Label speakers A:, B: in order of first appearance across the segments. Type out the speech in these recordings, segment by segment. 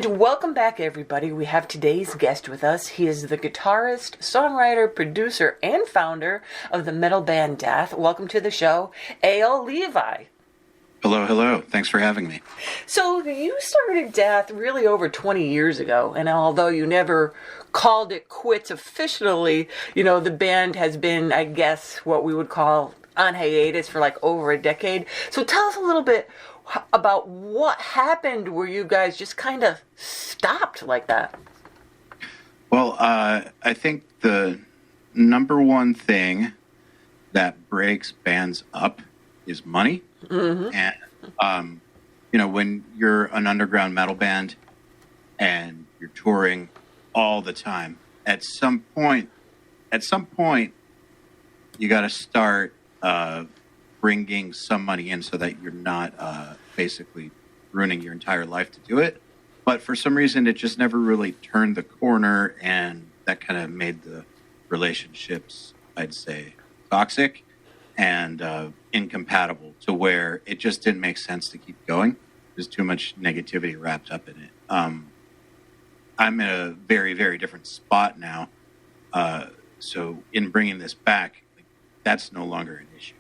A: Welcome back, everybody. We have today's guest with us. He is the guitarist, songwriter, producer, and founder of the metal band Daath. Welcome to the show, Eyal Levi.
B: Hello, hello. Thanks for having me.
A: So you started Daath really over 20 years ago, and although you never called it quits officially, the band has been, I guess, what we would call on hiatus for like over a decade. So tell us a little bit about what happened where you guys just kind of stopped like that.
B: Well, I think the number one thing that breaks bands up is money.
A: Mm-hmm.
B: And, when you're an underground metal band and you're touring all the time, at some point, you got to start bringing some money in so that you're not basically ruining your entire life to do it. But for some reason, it just never really turned the corner, and that kind of made the relationships, I'd say, toxic and incompatible, to where it just didn't make sense to keep going. There's too much negativity wrapped up in it. I'm in a very, very different spot now. So in bringing this back, that's no longer an issue.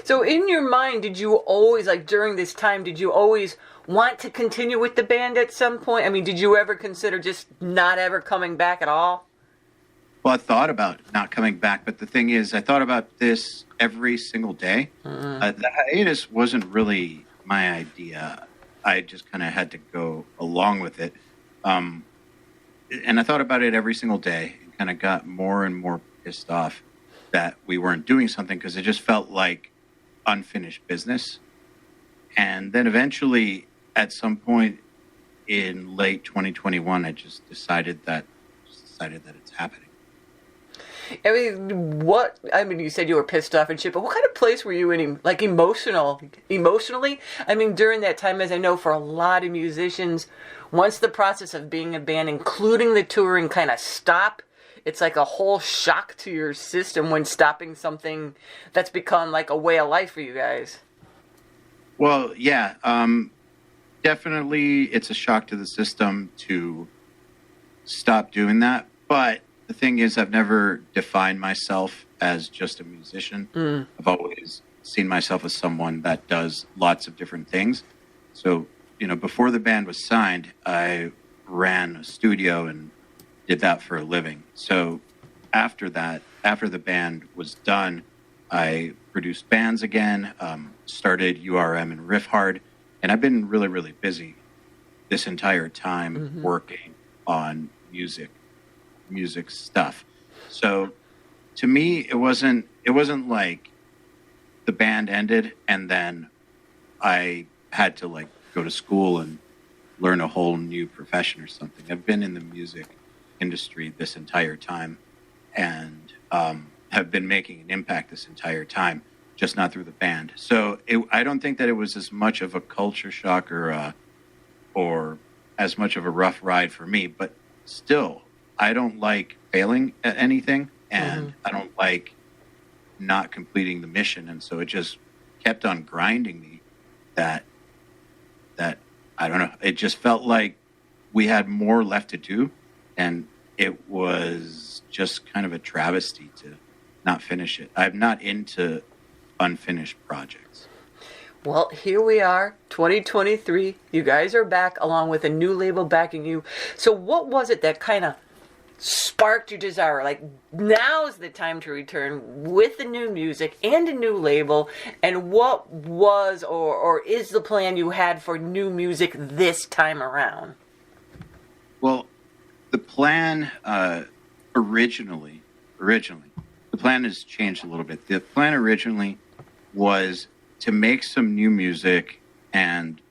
A: So in your mind, did you always, during this time, did you always want to continue with the band at some point? I mean, did you ever consider just not ever coming back at all?
B: Well, I thought about not coming back, but the thing is, I thought about this every single day.
A: Mm-hmm.
B: The hiatus wasn't really my idea. I just kind of had to go along with it. And I thought about it every single day and kind of got more and more pissed off that we weren't doing something, because it just felt like unfinished business. And then eventually, at some point in late 2021, I just decided that it's happening.
A: You said you were pissed off and shit, but what kind of place were you in, emotionally? I mean, during that time, as I know for a lot of musicians, once the process of being a band, including the touring, kind of stop, it's like a whole shock to your system when stopping something that's become like a way of life for you guys.
B: Well, yeah, definitely it's a shock to the system to stop doing that. But the thing is, I've never defined myself as just a musician. I've always seen myself as someone that does lots of different things. So, before the band was signed, I ran a studio and did that for a living. So after the band was done, I produced bands again, started URM and Riff Hard, and I've been really, really busy this entire time working on music stuff. So to me, it wasn't like the band ended and then I had to go to school and learn a whole new profession or something. I've been in the music industry this entire time and have been making an impact this entire time, just not through the band. So I don't think that it was as much of a culture shock or as much of a rough ride for me, but still, I don't like failing at anything, and I don't like not completing the mission, and so it just kept on grinding me that I don't know, it just felt like we had more left to do, and it was just kind of a travesty to not finish it. I'm not into unfinished projects.
A: Well, here we are, 2023. You guys are back along with a new label backing you. So what was it that kind of sparked your desire? Now's the time to return with the new music and a new label. And what was or is the plan you had for new music this time around?
B: Well, the plan originally, the plan has changed a little bit. The plan originally was to make some new music and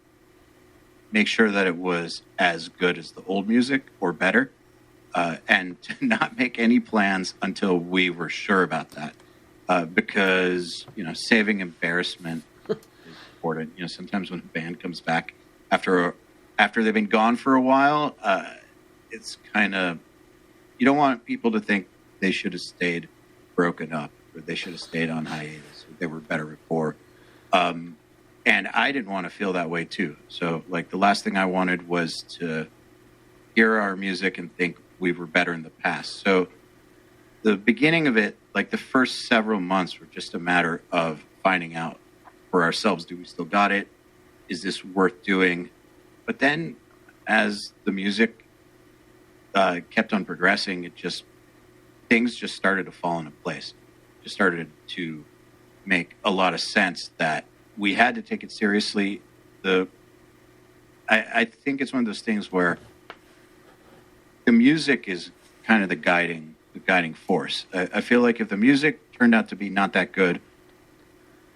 B: make sure that it was as good as the old music or better, and to not make any plans until we were sure about that, because saving embarrassment is important. Sometimes when a band comes back after they've been gone for a while, it's kind of, you don't want people to think they should have stayed broken up or they should have stayed on hiatus or they were better before. And I didn't want to feel that way too. So the last thing I wanted was to hear our music and think we were better in the past. So the beginning of it, like the first several months, were just a matter of finding out for ourselves, do we still got it? Is this worth doing? But then as the music kept on progressing, things just started to fall into place. Just started to make a lot of sense that we had to take it seriously. I think it's one of those things where the music is kind of the guiding force. I feel like if the music turned out to be not that good,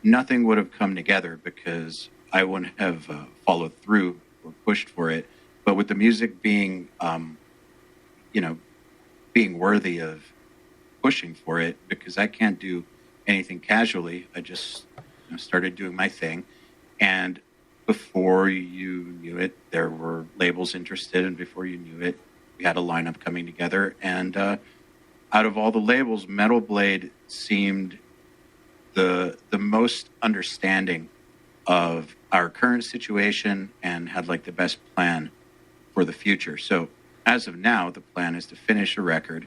B: nothing would have come together because I wouldn't have followed through or pushed for it. But with the music being, being worthy of pushing for it, because I can't do anything casually. I just started doing my thing, and before you knew it, there were labels interested, and before you knew it, we had a lineup coming together. And out of all the labels, Metal Blade seemed the most understanding of our current situation and had like the best plan for the future. So as of now, the plan is to finish a record,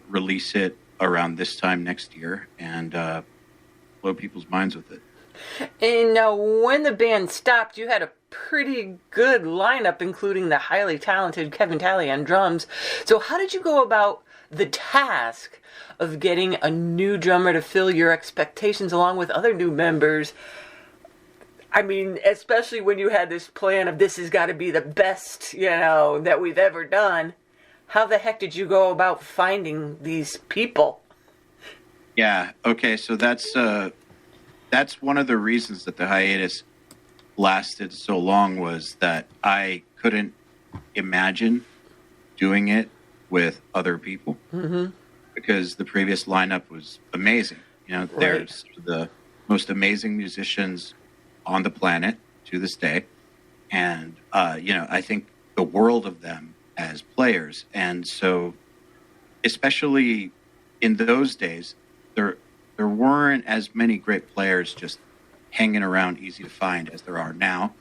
B: release it around this time next year, and blow people's minds with it.
A: And when the band stopped, you had a pretty good lineup, including the highly talented Kevin Talley on drums. So how did you go about the task of getting a new drummer to fill your expectations along with other new members? I mean, especially when you had this plan of this has got to be the best, that we've ever done. How the heck did you go about finding these people?
B: Yeah, okay, so that's one of the reasons that the hiatus lasted so long, was that I couldn't imagine doing it with other people, because the previous lineup was amazing.
A: Right.
B: There's the most amazing musicians on the planet to this day, and I think the world of them as players. And so, especially in those days, there weren't as many great players just hanging around easy to find as there are now.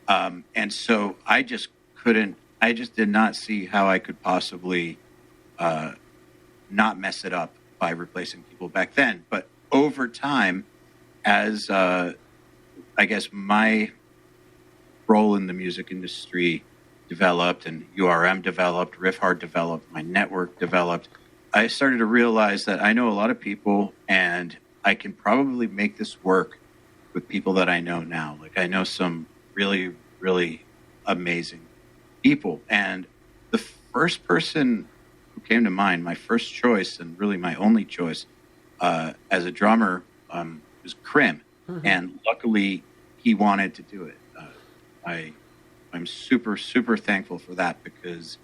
B: And so I just did not see how I could possibly not mess it up by replacing people back then. But over time, as I guess my role in the music industry developed, and URM developed, Riff Hard developed, my network developed, I started to realize that I know a lot of people, and I can probably make this work with people that I know now. Like, I know some really, really amazing people. And the first person who came to mind, my first choice, and really my only choice as a drummer, was Krim. And luckily, he wanted to do it. I'm super, super thankful for that, because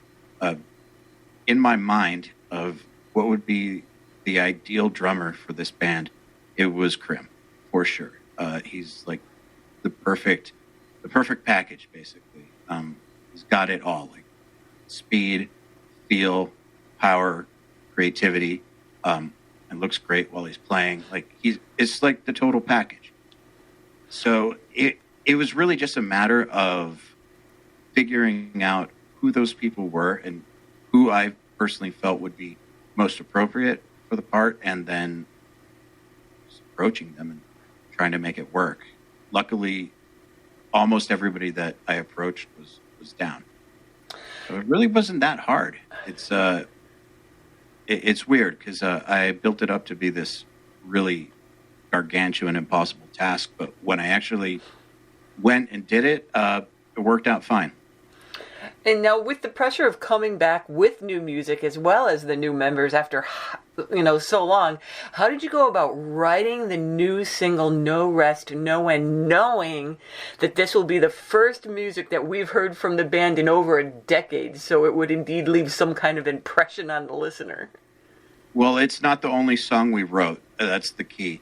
B: in my mind of what would be the ideal drummer for this band, it was Krim, for sure. He's like the perfect package, basically. He's got it all, like speed, feel, power, creativity, and looks great while he's playing. Like, it's like the total package. So it was really just a matter of figuring out who those people were and who I personally felt would be most appropriate for the part, and then just approaching them and trying to make it work. Luckily, almost everybody that I approached was down. So it really wasn't that hard. It's weird, because I built it up to be this really gargantuan, impossible task, but when I actually went and did it, it worked out fine.
A: And now, with the pressure of coming back with new music as well as the new members after, so long, how did you go about writing the new single, No Rest, No End, knowing that this will be the first music that we've heard from the band in over a decade, so it would indeed leave some kind of impression on the listener?
B: Well, it's not the only song we wrote. That's the key.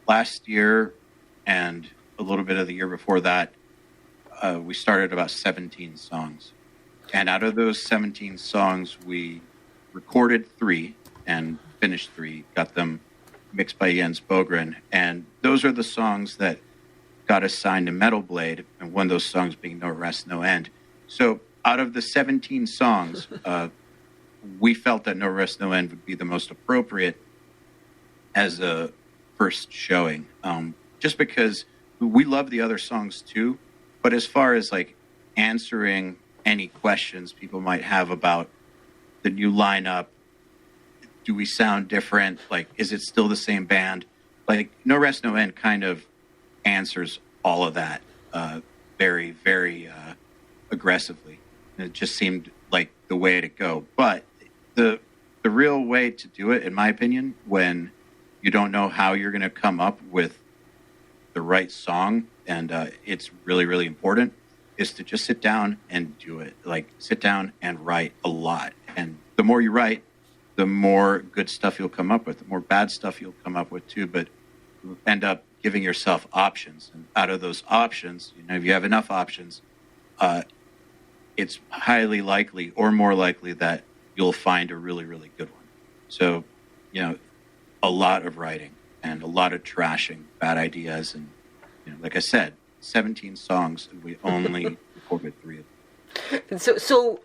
B: Last year and a little bit of the year before that, we started about 17 songs. And out of those 17 songs, we recorded 3 and finished 3, got them mixed by Jens Bogren. And those are the songs that got us signed to Metal Blade, and one of those songs being No Rest, No End. So out of the 17 songs, we felt that No Rest, No End would be the most appropriate as a first showing. Just because we love the other songs too, but as far as like answering any questions people might have about the new lineup, do we sound different? Like, is it still the same band? Like, No Rest, No End kind of answers all of that very, very aggressively. And it just seemed like the way to go. But the real way to do it, in my opinion, when you don't know how you're going to come up with the right song, and it's really, really important, is to just sit down and do it. Like, sit down and write a lot. And the more you write, the more good stuff you'll come up with. The more bad stuff you'll come up with too, but you end up giving yourself options. And out of those options, if you have enough options, it's highly likely or more likely that you'll find a really, really good one. So, a lot of writing and a lot of trashing bad ideas. And, like I said, 17 songs, and we only recorded 3 of them.
A: So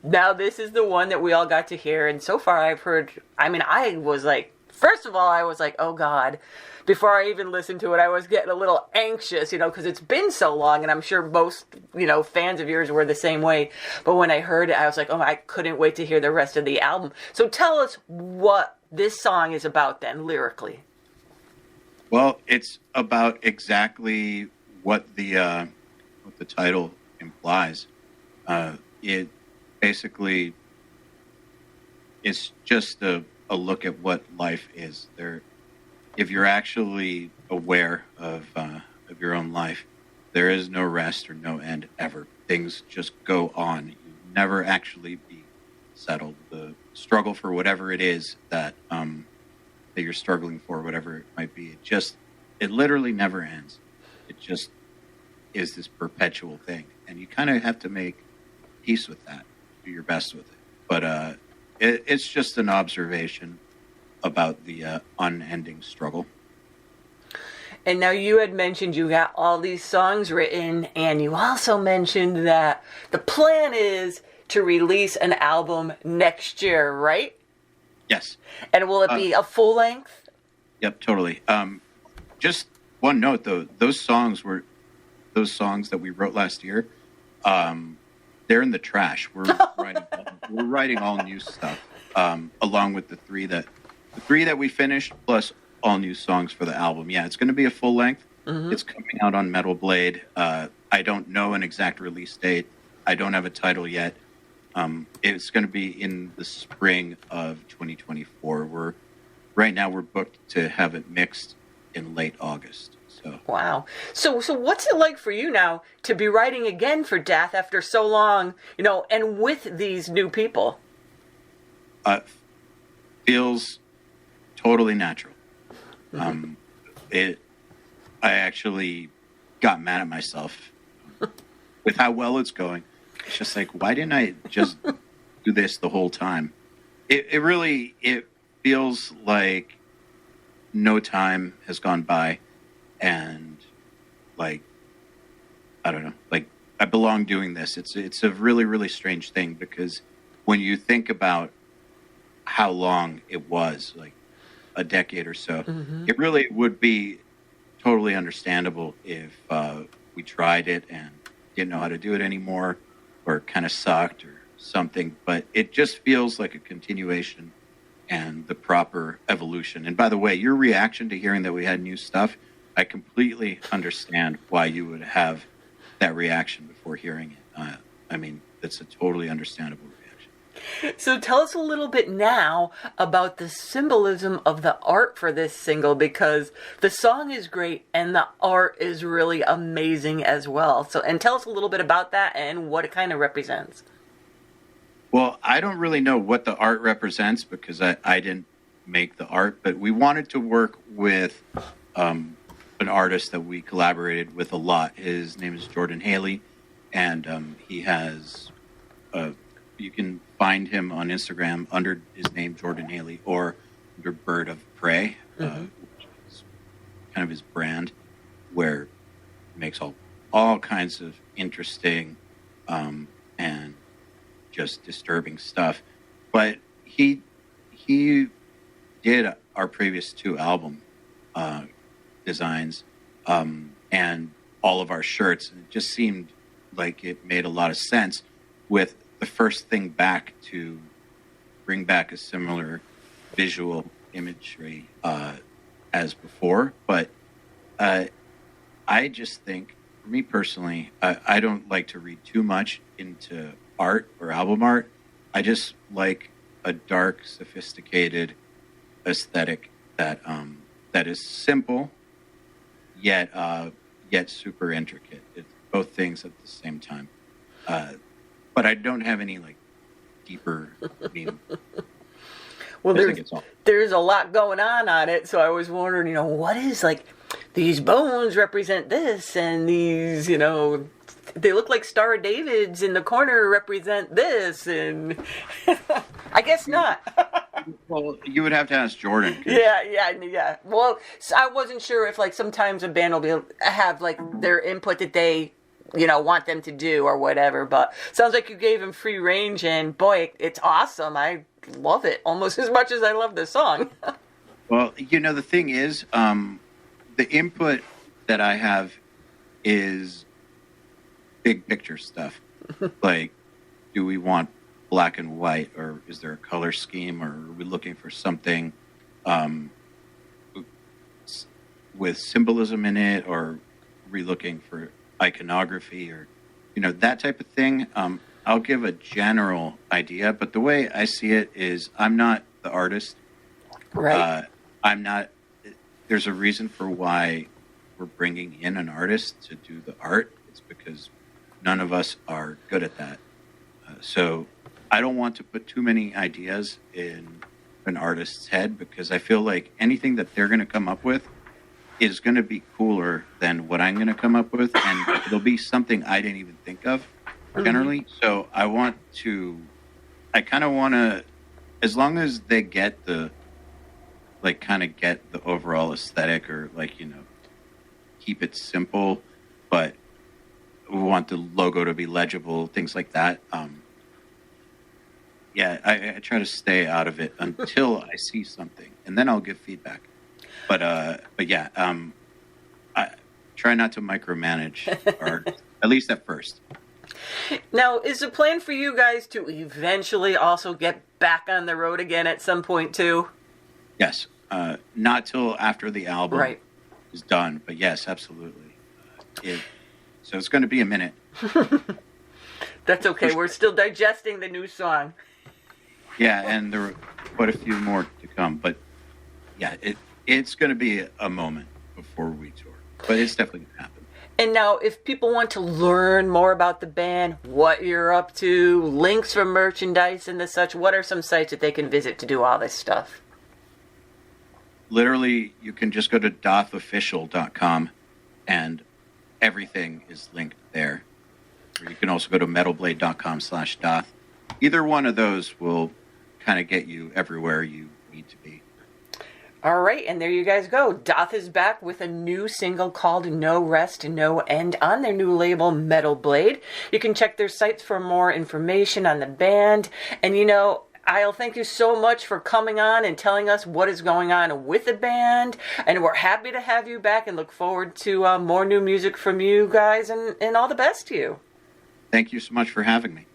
A: now this is the one that we all got to hear, and so far I've heard, I was like, first of all, I was like, oh God. Before I even listened to it, I was getting a little anxious, because it's been so long, and I'm sure most, fans of yours were the same way. But when I heard it, I was like, oh, I couldn't wait to hear the rest of the album. So tell us what this song is about then, lyrically.
B: Well, it's about exactly what the title implies. It basically is just a look at what life is. If you're actually aware of your own life, there is no rest or no end ever. Things just go on. You never actually be settled. The struggle for whatever it is that you're struggling for, whatever it might be, it literally never ends. It just is this perpetual thing, and you kind of have to make peace with that, do your best with it. But it's just an observation about the unending struggle.
A: And now you had mentioned you got all these songs written, and you also mentioned that the plan is to release an album next year, right?
B: Yes.
A: And will it be a full length?
B: Yep, totally. Just one note though, those songs that we wrote last year. They're in the trash. We're writing all new stuff, along with the three that we finished, plus all new songs for the album. Yeah, it's going to be a full length. Mm-hmm. It's coming out on Metal Blade. I don't know an exact release date. I don't have a title yet. It's going to be in the spring of 2024. Right now we're booked to have it mixed in late August. So.
A: Wow. So what's it like for you now to be writing again for Daath after so long, and with these new people?
B: Feels totally natural. I actually got mad at myself with how well it's going. It's just like, why didn't I just do this the whole time? It really feels like no time has gone by, and like, I don't know, like I belong doing this. It's a really, really strange thing, because when you think about how long it was, like a decade or so, mm-hmm. It really would be totally understandable if we tried it and didn't know how to do it anymore, or kind of sucked or something. But it just feels like a continuation and the proper evolution. And by the way, your reaction to hearing that we had new stuff, I completely understand why you would have that reaction before hearing it. That's a totally understandable reaction.
A: So tell us a little bit now about the symbolism of the art for this single, because the song is great and the art is really amazing as well. And tell us a little bit about that and what it kind of represents.
B: Well, I don't really know what the art represents, because I didn't make the art, but we wanted to work with an artist that we collaborated with a lot. His name is Jordan Haley, and he has you can find him on Instagram under his name Jordan Haley, or under Bird of Prey, mm-hmm. Which is kind of his brand, where he makes all kinds of interesting and just disturbing stuff. But he did our previous 2 album designs and all of our shirts, and it just seemed like it made a lot of sense with the first thing back to bring back a similar visual imagery as before. But I just think, for me personally, I don't like to read too much into art or album art. I just like a dark, sophisticated aesthetic that is simple yet super intricate. It's both things at the same time. But I don't have any like deeper meaning.
A: Well, there's a lot going on it, so I was wondering, what is like these bones represent this, and these, they look like Star of Davids in the corner represent this, and I guess not.
B: Well, you would have to ask Jordan.
A: Yeah. Well, I wasn't sure if like sometimes a band will have like their input that they want them to do or whatever, but sounds like you gave him free range, and boy, it's awesome. I love it almost as much as I love the song.
B: Well, the thing is, the input that I have is big picture stuff. Like, do we want black and white, or is there a color scheme, or are we looking for something with symbolism in it, or are we looking for iconography, or that type of thing. I'll give a general idea, but the way I see it is I'm not the artist.
A: Right.
B: I'm not. There's a reason for why we're bringing in an artist to do the art. It's because none of us are good at that. So I don't want to put too many ideas in an artist's head, because I feel like anything that they're going to come up with is going to be cooler than what I'm going to come up with, and it'll be something I didn't even think of generally. Mm-hmm. So I kind of want to, as long as they get the overall aesthetic, or keep it simple, but we want the logo to be legible, things like that. I try to stay out of it until I see something, and then I'll give feedback. But yeah, I try not to micromanage, or at least at first.
A: Now, is the plan for you guys to eventually also get back on the road again at some point too?
B: Yes, not till after the album is done, but yes, absolutely. So it's going to be a minute.
A: That's okay. We're still digesting the new song.
B: Yeah, and there are quite a few more to come, but yeah, it's going to be a moment before we tour, but it's definitely going to happen.
A: And now, if people want to learn more about the band, what you're up to, links for merchandise and the such, what are some sites that they can visit to do all this stuff?
B: Literally, you can just go to daathofficial.com, and everything is linked there. Or you can also go to metalblade.com/Daath. Either one of those will kind of get you everywhere you need to be.
A: All right, and there you guys go. Daath is back with a new single called No Rest, No End on their new label, Metal Blade. You can check their sites for more information on the band. And Eyal, thank you so much for coming on and telling us what is going on with the band. And we're happy to have you back and look forward to more new music from you guys, and all the best to you.
B: Thank you so much for having me.